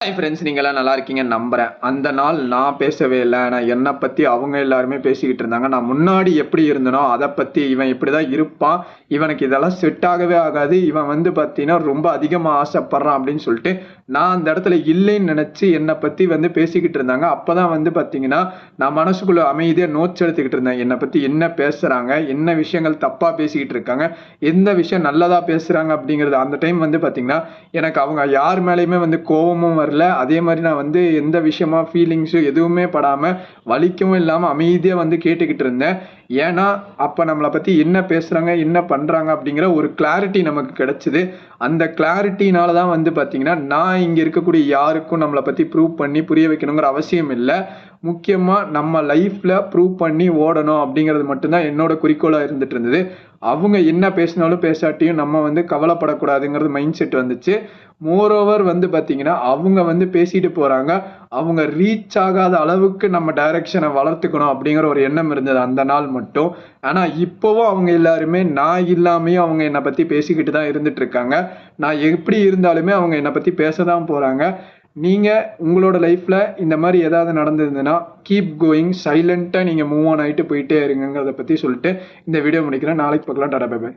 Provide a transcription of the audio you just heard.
Hi friends, நீங்களாம் நல்லா இருக்கீங்கன்னு நம்புறேன். அந்த நாள் நான் பேசவே இல்ல. ஆனா என்ன பத்தி அவங்க எல்லாருமே பேசிக்கிட்டு இருந்தாங்க. நான் முன்னாடி எப்படி இருந்தனோ அத பத்தி, இவன் இப்படிதான் இருப்பான், இவனுக்கு இதெல்லாம் செட் ஆகவே ஆகாது, இவன் வந்து பார்த்தீங்கன்னா ரொம்ப அதிகமா ஆசைப்படுறான் அப்படின்னு சொல்லிட்டு நான் அந்த இடத்துல இல்லைன்னு நினைச்சு என்னை பத்தி வந்து பேசிக்கிட்டு இருந்தாங்க. அப்பதான் வந்து பார்த்தீங்கன்னா நான் மனசுக்குள்ள அமைதியா நோட்ஸ் எடுத்துக்கிட்டு இருந்தேன். என்னை பத்தி என்ன பேசுறாங்க, என்ன விஷயங்கள் தப்பா பேசிக்கிட்டு இருக்காங்க, எந்த விஷயம் நல்லதா பேசுறாங்க அப்படிங்கிறது. அந்த டைம் வந்து பார்த்தீங்கன்னா எனக்கு அவங்க யார் மேலேயுமே வந்து கோவமும் வரல. அதே மாதிரி நான் வந்து எந்த விஷயமா ஃபீலிங்ஸும் எதுவுமே படாம வலிக்கவும் இல்லாம அமைதியா வந்து கேட்டுக்கிட்டு இருந்தேன். ஏன்னா அப்ப நம்மளை பத்தி என்ன பேசுறாங்க, என்ன பண்றாங்க அப்படிங்கிற ஒரு கிளாரிட்டி நமக்கு கிடைச்சது. அந்த கிளாரிட்டினால தான் வந்து பார்த்தீங்கன்னா நான் இங்க இருக்கக்கூடிய யாருக்கும் நம்மளை பத்தி ப்ரூவ் பண்ணி புரிய வைக்கணுங்கிற அவசியம் இல்லை. முக்கியமா நம்ம லைஃப்ல ப்ரூவ் பண்ணி ஓடணும் அப்படிங்கிறது மட்டும்தான் என்னோட குறிக்கோளா இருந்துட்டு இருந்தது. அவங்க என்ன பேசினாலும் பேசாட்டியும் நம்ம வந்து கவலைப்படக்கூடாதுங்கிறது மைண்ட் செட் வந்துச்சு. மோரோவர் வந்து பார்த்தீங்கன்னா அவங்க வந்து பேசிட்டு போறாங்க. அவங்க ரீச் ஆகாத அளவுக்கு நம்ம டைரக்ஷனை வளர்த்துக்கணும் அப்படிங்கிற ஒரு எண்ணம் இருந்தது அந்த நாள் மட்டும். ஆனா இப்பவும் அவங்க எல்லாருமே நான் இல்லாமையும் அவங்க என்னை பத்தி பேசிக்கிட்டு தான் இருந்துட்டு இருக்காங்க. நான் எப்படி இருந்தாலுமே அவங்க என்னை பத்தி பேச தான் போறாங்க. நீங்க உங்களோட லைஃப்ல இந்த மாதிரி ஏதாவது நடந்திருந்ததுன்னா கீப் கோயிங், சைலண்டா நீங்க மூவ் ஆன் ஆயிட்டு போயிட்டே இருங்கிறத பத்தி சொல்லிட்டு இந்த வீடியோ முடிக்கிறேன். நாளைக்கு பார்க்கலாம். Tata bye by.